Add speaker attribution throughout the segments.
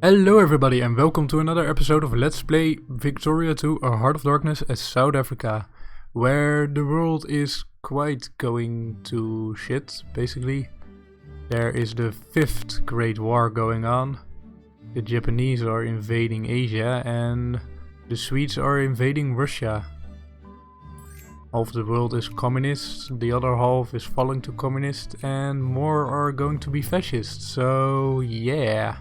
Speaker 1: Hello everybody and welcome to another episode of Let's Play Victoria 2 A Heart of Darkness as South Africa, where the world is quite going to shit, basically. There is the 5th Great War going on, the Japanese are invading Asia and the Swedes are invading Russia. Half the world is communist, the other half is falling to communist and more are going to be fascist, so yeah.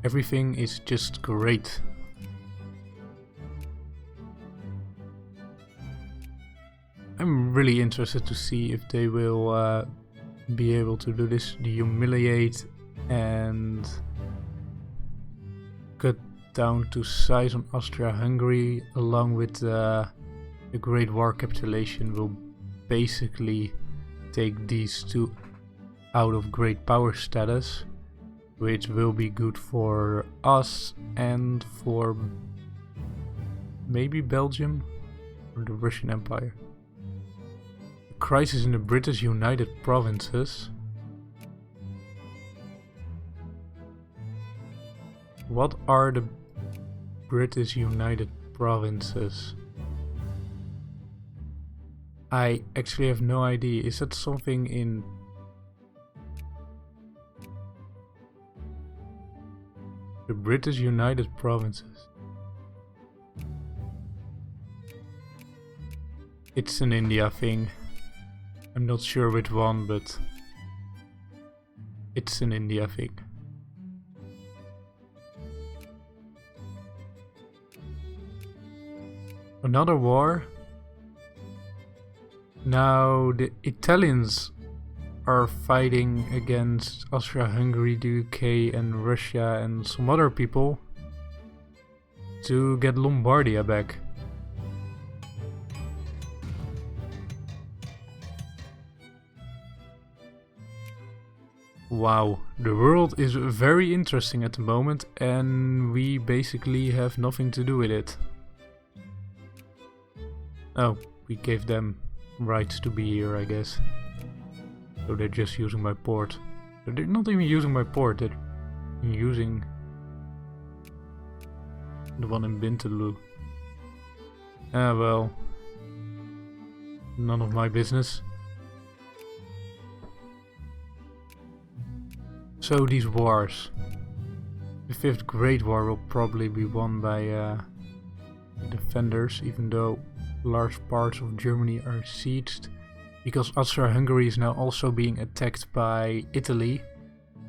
Speaker 1: Everything is just great. I'm really interested to see if they will be able to do this, humiliate and cut down to size on Austria-Hungary, along with the Great War capitulation will basically take these two out of great power status, which will be good for us and for maybe Belgium or the Russian Empire. A crisis in the British United Provinces. What are the British United Provinces? I actually have no idea. Is that something in... The British United Provinces. It's an India thing. I'm not sure which one, but it's an India thing. Another war. Now the Italians are fighting against Austria-Hungary, the UK and Russia and some other people to get Lombardia back. Wow, the world is very interesting at the moment and we basically have nothing to do with it. Oh, we gave them rights to be here, I guess. So they're just using my port. They're not even using my port, they're using the one in Bintelu. Ah well, none of my business. So these wars. The 5th Great War will probably be won by the defenders, even though large parts of Germany are sieged. Because Austria-Hungary is now also being attacked by Italy,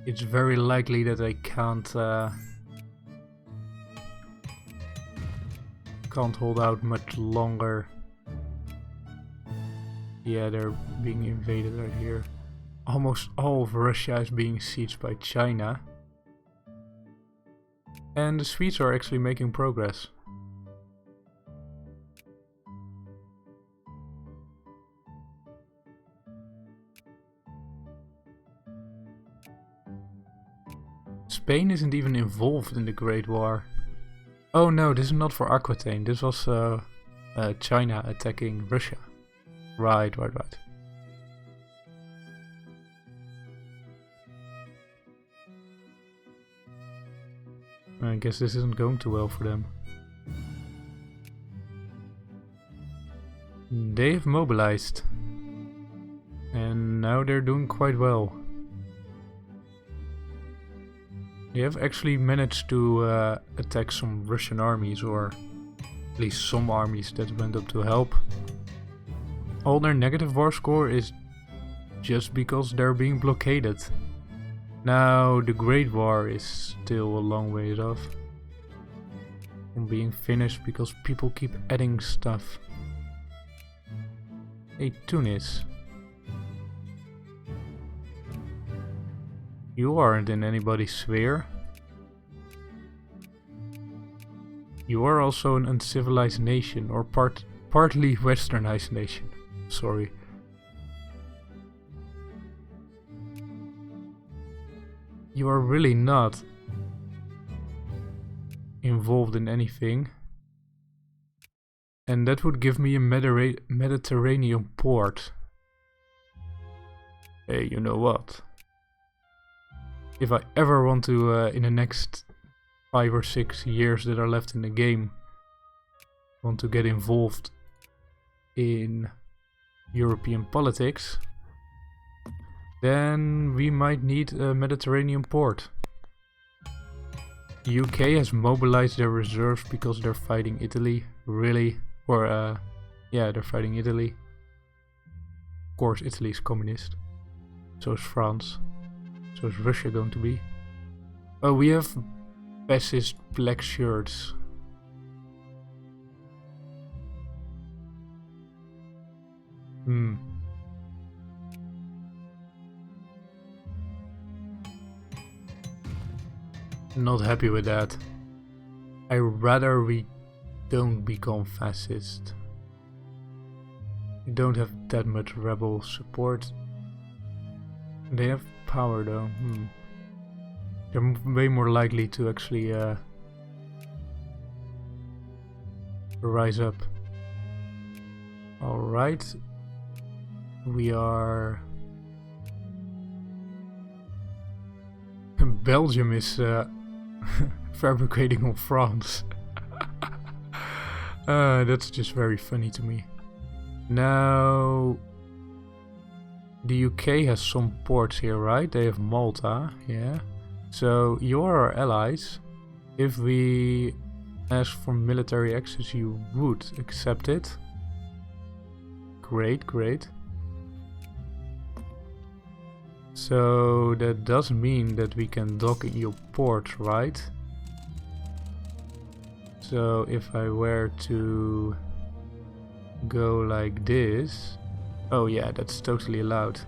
Speaker 1: it's very likely that they can't hold out much longer. Yeah, they're being invaded right here. Almost all of Russia is being sieged by China. And the Swedes are actually making progress. Spain isn't even involved in the Great War. Oh no, this is not for Aquitaine. This was China attacking Russia. Right. I guess this isn't going too well for them. They have mobilized. And now they're doing quite well. They have actually managed to attack some Russian armies, or at least some armies that went up to help. All their negative war score is just because they're being blockaded. Now the Great War is still a long ways off from being finished because people keep adding stuff. Hey Tunis. You aren't in anybody's sphere. You are also an uncivilized nation, or partly westernized nation. Sorry. You are really not involved in anything. And that would give me a Mediterranean port. Hey, you know what? if I ever want to, in the next 5 or 6 years that are left in the game, want to get involved in European politics, then we might need a Mediterranean port. The UK has mobilized their reserves because they're fighting Italy. Really? Or, yeah, they're fighting Italy. Of course, Italy is communist. So is France. So is Russia going to be. Oh, we have fascist black shirts. Not happy with that. I rather we don't become fascist. We don't have that much rebel support. They have power though. They're way more likely to actually rise up. Alright. We are... Belgium is fabricating on France. That's just very funny to me. Now... The UK has some ports here, right? They have Malta, yeah. So you're our allies. If we ask for military access, you would accept it. Great, great. So that does mean that we can dock in your port, right? So if I were to go like this... Oh yeah, that's totally allowed.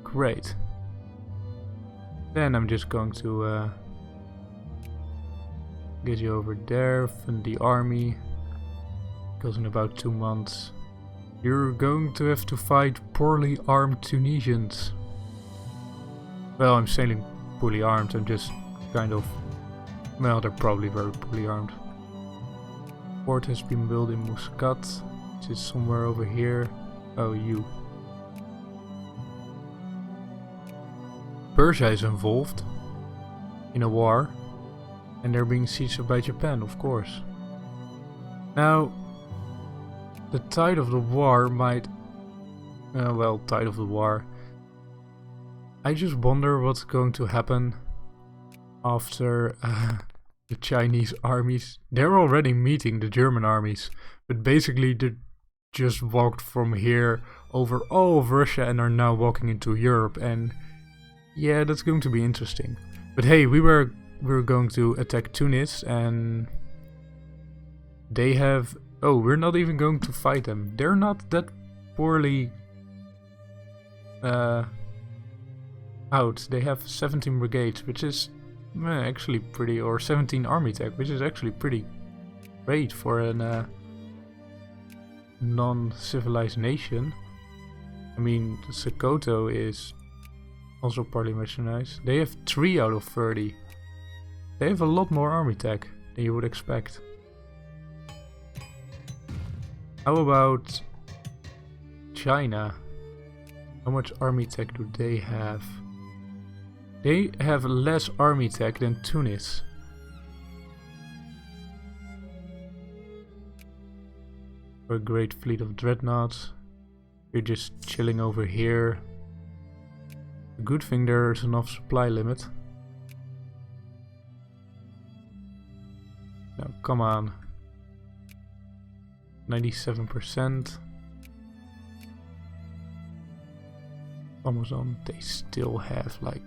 Speaker 1: Great. Then I'm just going to get you over there, fund the army. Because in about 2 months you're going to have to fight poorly armed Tunisians. Well, I'm saying poorly armed, I'm just kind of... Well, they're probably very poorly armed. Port has been built in Muscat, which is somewhere over here. Oh, you. Persia is involved in a war, and they're being sieged by Japan, of course. Now, the tide of the war might... well, tide of the war. I just wonder what's going to happen after the Chinese armies. They're already meeting the German armies, but basically they just walked from here over all of Russia and are now walking into Europe, and yeah, that's going to be interesting. But hey, we were going to attack Tunis, and they have... Oh, we're not even going to fight them. They're not that poorly out. They have 17 brigades, which is actually pretty, or 17 army tech, which is actually pretty great for a non-civilized nation. I mean, Sokoto is also partly mechanized. They have 3 out of 30. They have a lot more army tech than you would expect. How about China? How much army tech do they have? They have less army tech than Tunis. A great fleet of dreadnoughts. You're just chilling over here. Good thing there's enough supply limit. Now, come on. 97%. Amazon, they still have like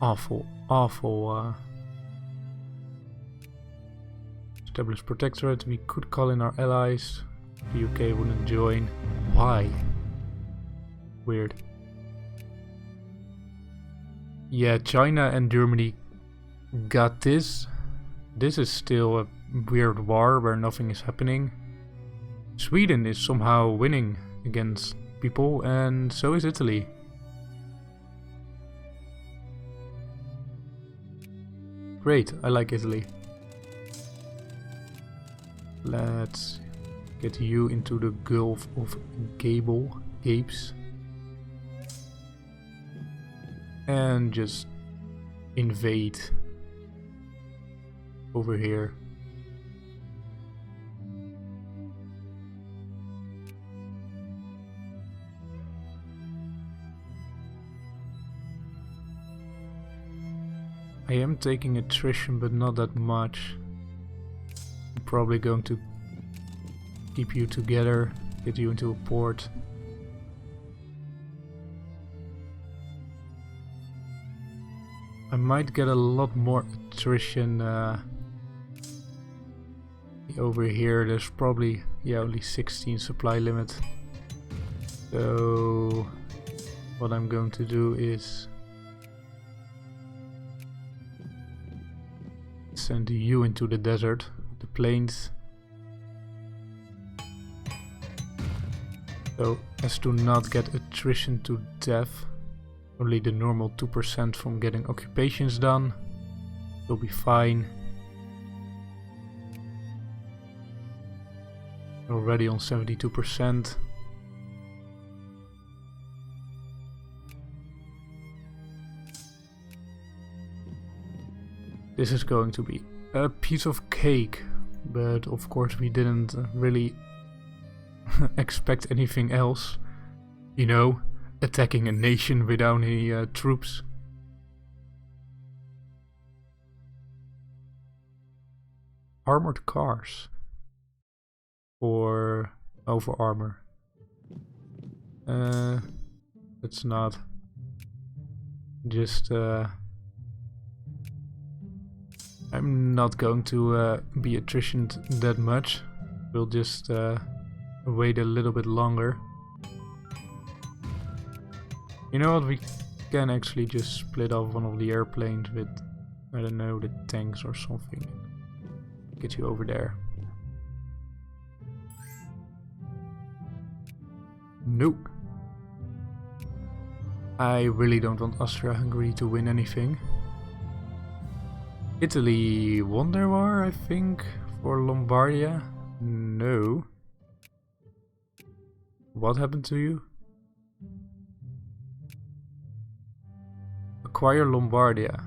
Speaker 1: awful established protectorate. We could call in our allies. The UK wouldn't join. Why? Weird. Yeah, China and Germany got this. This is still a weird war where nothing is happening. Sweden is somehow winning against people, and so is Italy. Great, I like Italy. Let's get you into the Gulf of Gabes. and just invade over here. I am taking attrition, but not that much. I'm probably going to keep you together, get you into a port. I might get a lot more attrition over here. There's probably, yeah, only 16 supply limit. So what I'm going to do is send you into the desert, the plains, so as to not get attrition to death. Only the normal 2% from getting occupations done. Will be fine. Already on 72%. This is going to be a piece of cake, but of course we didn't really expect anything else. You know, attacking a nation without any troops. Armored cars. Or over armor. It's not. Just I'm not going to be attritioned that much. We'll just wait a little bit longer. You know what, we can actually just split off one of the airplanes with, I don't know, the tanks or something. Get you over there. Nope. I really don't want Austria-Hungary to win anything. Italy won their war, I think, for Lombardia. No. What happened to you? Acquire Lombardia.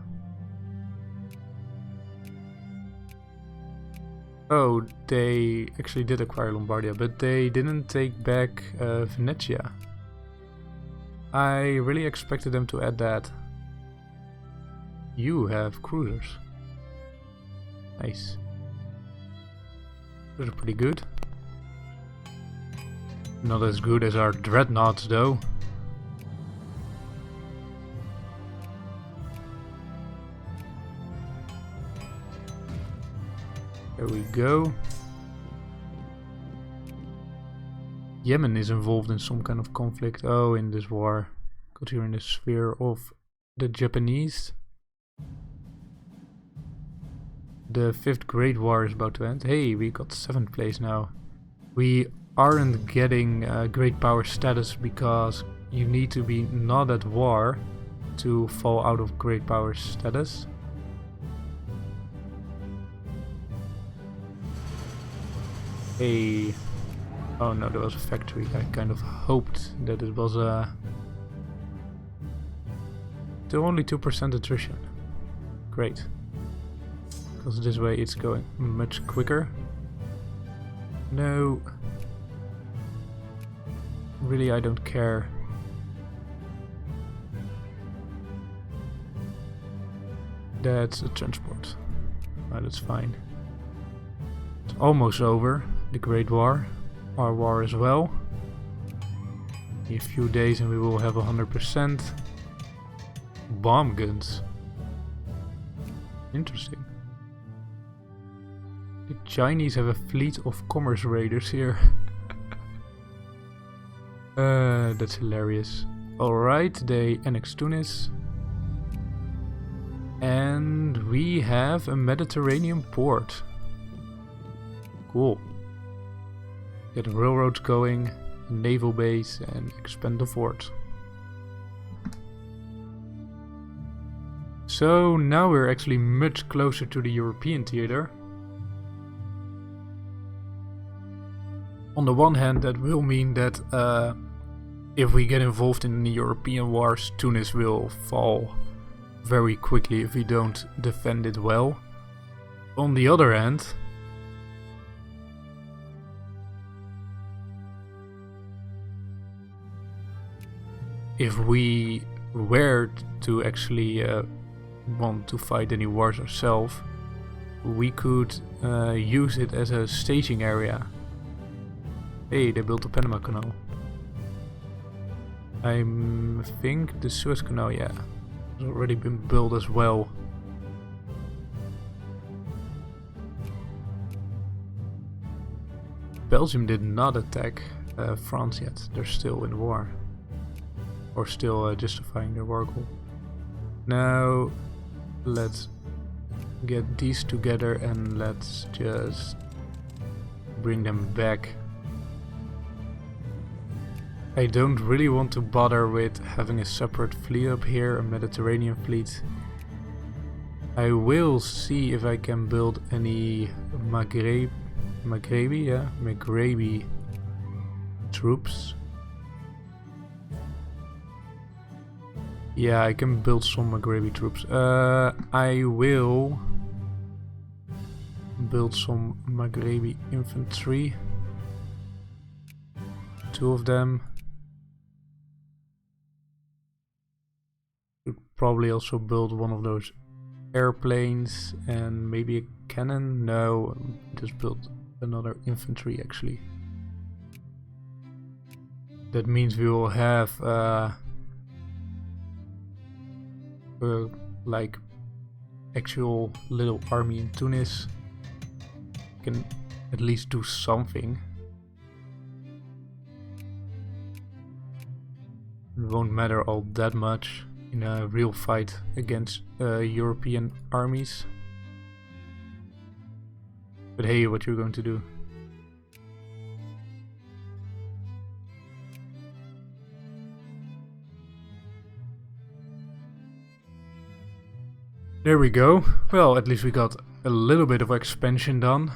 Speaker 1: Oh, they actually did acquire Lombardia, but they didn't take back Venetia. I really expected them to add that. You have cruisers. Nice. Those are pretty good. Not as good as our dreadnoughts though. There we go. Yemen is involved in some kind of conflict. Oh, in this war. Got here in the sphere of the Japanese. The 5th Great War is about to end. Hey, we got 7th place now. We aren't getting great power status because you need to be not at war to fall out of great power status. Hey. Oh no, there was a factory. I kind of hoped that it was a... Still only 2% attrition. Great. Because this way it's going much quicker. No. Really, I don't care. That's a transport. Oh, that's fine. It's almost over, the Great War. Our war as well. In a few days and we will have 100%. Bomb guns. Interesting. The Chinese have a fleet of commerce raiders here. That's hilarious. Alright, they annexed Tunis. And we have a Mediterranean port. Cool. Get railroads going, a naval base, and expand the fort. So now we're actually much closer to the European theater. On the one hand, that will mean that if we get involved in the European wars, Tunis will fall very quickly if we don't defend it well. On the other hand, if we were to actually want to fight any wars ourselves, we could use it as a staging area. Hey, they built the Panama Canal. I think the Suez Canal, yeah, has already been built as well. Belgium did not attack France yet. They're still in war. Or still justifying their war goal. Now, let's get these together and let's just bring them back. I don't really want to bother with having a separate fleet up here, a Mediterranean fleet. I will see if I can build any Maghrebi troops. Yeah, I can build some Maghrebi troops. I will build some Maghrebi infantry. 2 of them. Should probably also build one of those airplanes and maybe a cannon. No, just build another infantry actually. That means we will have like actual little army in Tunis. Can at least do something. It won't matter all that much in a real fight against European armies. But hey, what you're going to do? There we go. Well, at least we got a little bit of expansion done.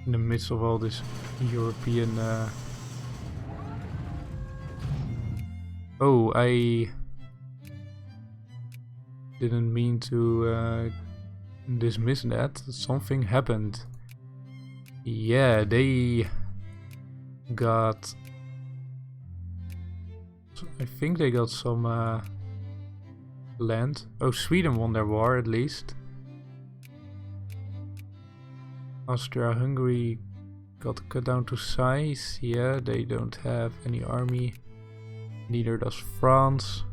Speaker 1: In the midst of all this European... Oh, I didn't mean to dismiss that. Something happened. Yeah, they got... I think they got some land. Oh, Sweden won their war at least. Austria-Hungary got cut down to size. Yeah, they don't have any army. Neither does France.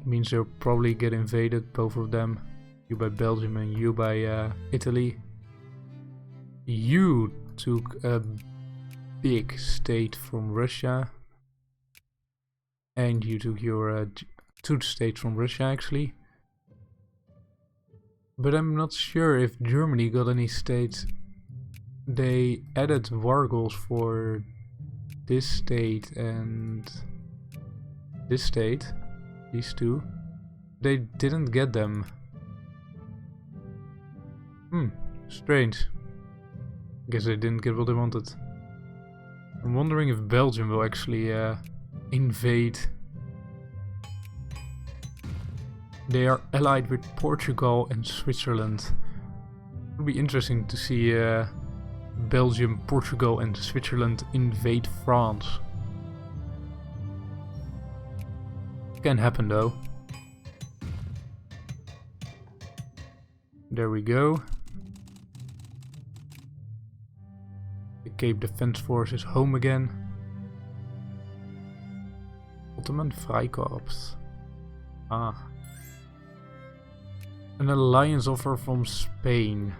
Speaker 1: Means they'll probably get invaded, both of them. You by Belgium and you by Italy. You took a big state from Russia. And you took your 2 states from Russia actually. But I'm not sure if Germany got any states. They added war goals for this state and this state. These 2. They didn't get them. Strange. Guess they didn't get what they wanted. I'm wondering if Belgium will actually invade. They are allied with Portugal and Switzerland. It would be interesting to see Belgium, Portugal and Switzerland invade France. Can happen though. There we go. The Cape Defense Force is home again. Ottoman Freikorps. Ah. An alliance offer from Spain.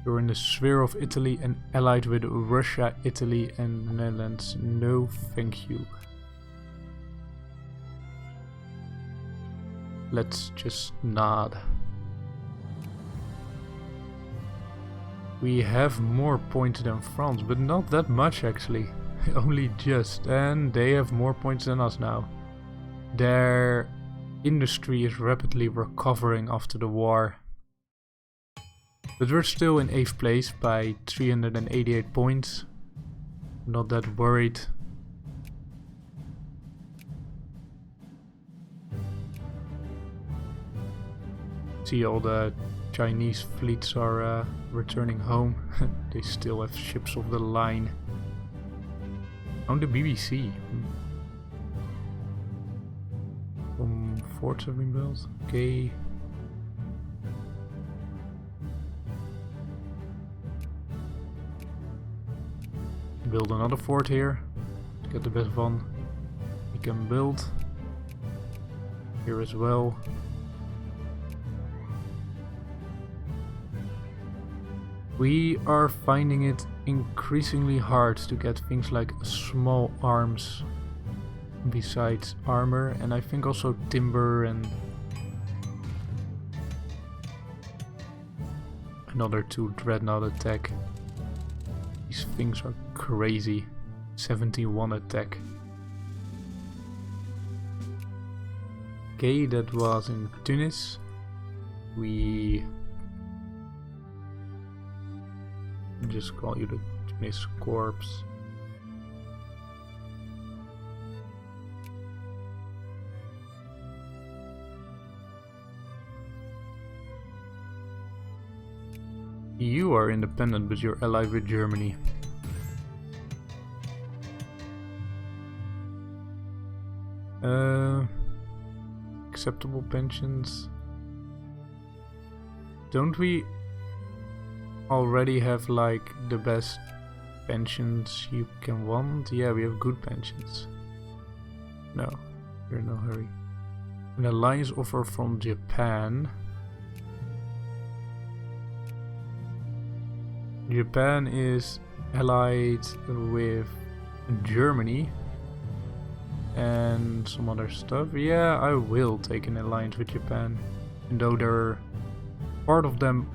Speaker 1: You're in the sphere of Italy and allied with Russia, Italy and the Netherlands. No, thank you. Let's just nod. We have more points than France, but not that much actually. Only just. And they have more points than us now. Their industry is rapidly recovering after the war. But we're still in 8th place by 388 points. Not that worried. See, all the Chinese fleets are returning home. They still have ships of the line. On the BBC. Some forts have been built. Okay. Build another fort here. Let's get the best one we can build. Here as well. We are finding it increasingly hard to get things like small arms besides armor, and I think also timber and another 2 dreadnought attack. These things are crazy. 71 attack. Okay, that was in Tunis. We just call you the Tunis Corps. You are independent, but you're allied with Germany. Acceptable pensions. Don't we already have like the best pensions you can want? Yeah, we have good pensions. No, we're in no hurry. An alliance offer from Japan. Japan is allied with Germany and some other stuff. Yeah, I will take an alliance with Japan. And though they're part of them,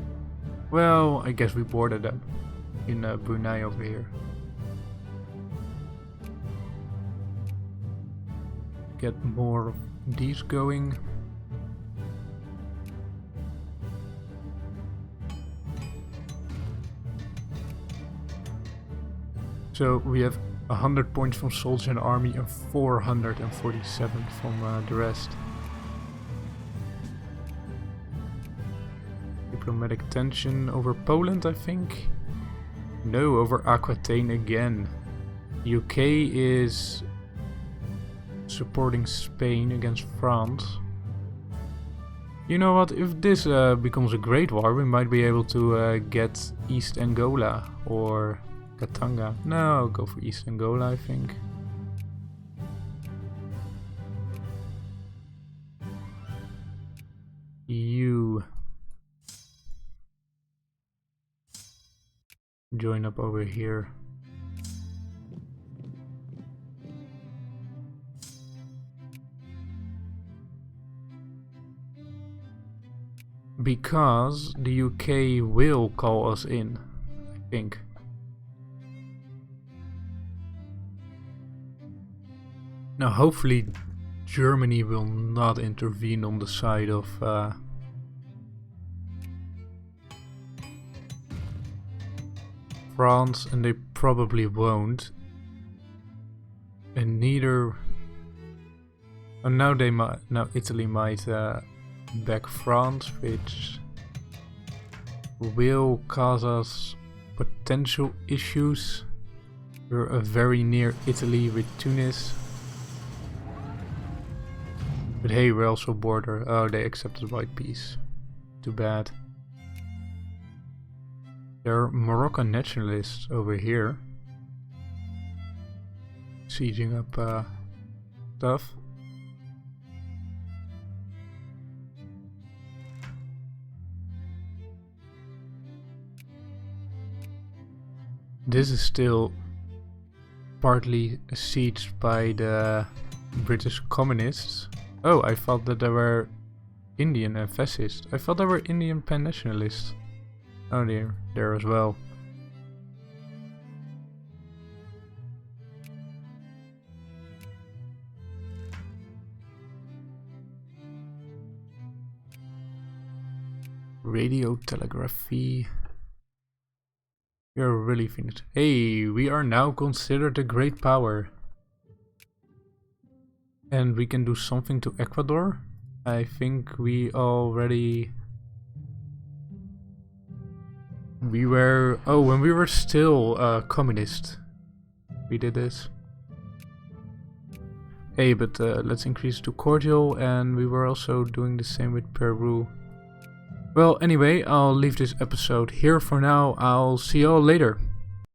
Speaker 1: well, I guess we boarded them in Brunei over here. Get more of these going. So we have 100 points from soldier and army and 447 from the rest. Diplomatic tension over Poland, I think. No, over Aquitaine again. UK is supporting Spain against France. You know what, if this becomes a great war, we might be able to get East Angola or Katanga. No, I'll go for East Angola, I think. You join up over here. Because the UK will call us in, I think. Now hopefully Germany will not intervene on the side of France, and they probably won't. And neither. Oh, now they might. Now Italy might back France, which will cause us potential issues. We're very near Italy with Tunis. But hey, we're also border. Oh, they accepted white peace. Too bad. There are Moroccan nationalists over here. Sieging up stuff. This is still partly sieged by the British communists. Oh, I thought that there were Indian and fascists. I thought there were Indian pan-nationalists. Oh, they're there as well. Radio telegraphy. We are really finished. Hey, we are now considered a great power. And we can do something to Ecuador. I think we already... We were... Oh, when we were still communist. We did this. Hey, but let's increase to cordial, and we were also doing the same with Peru. Well, anyway, I'll leave this episode here for now. I'll see y'all later.